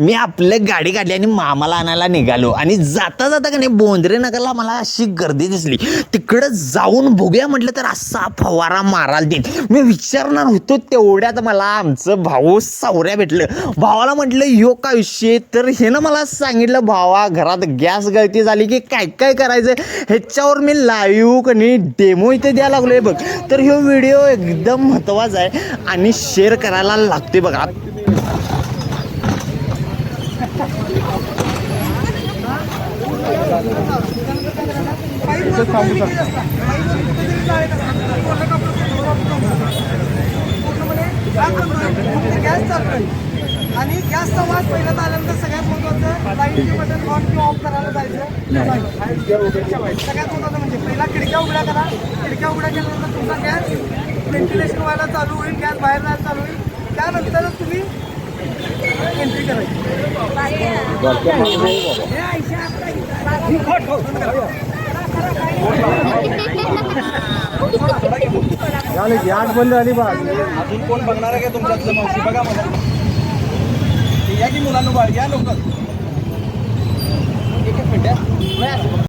मी आपलं गाडी काढली आणि मामाला आणायला निघालो आणि जाता जाता का नाही बोंद्रे नगरला मला अशी गर्दी दिसली. तिकडं जाऊन बघूया म्हटलं तर असा फवारा माराल देत. मी विचारणार होतो तेवढ्यात मला आमचं भाऊ सावऱ्या भेटलं. भावाला म्हटलं ह्यो काय विषय, तर हे ना मला सांगितलं भावा घरात गॅस गळती झाली की काय काय करायचं ह्याच्यावर मी लाईव्ह कनी डेमो इथे द्यायला लागलोय बघ. तर ह्यो व्हिडिओ एकदम महत्त्वाचा आहे आणि शेअर करायला लागते बघा. आणि गॅसचा वास पहिल्यांदा आल्यानंतर सगळ्यात महत्वाचं लाईटचे बटन ऑन किंवा ऑफ करायला जायचं. सगळ्यात महत्वाचं म्हणजे पहिला खिडक्या उघड्या करा. खिडक्या उघड्या केल्यानंतर तुमचा गॅस व्हेंटिलेशन व्हायला चालू होईल, गॅस बाहेर जायला चालू होईल. त्यानंतरच तुम्ही एंट्री करायची. गॅस बंद झाली बा. अजून कोण बघणार आहे का तुमच्यातलं मावशी बघा मला या की मुलांना या लवकर. एक मिनिट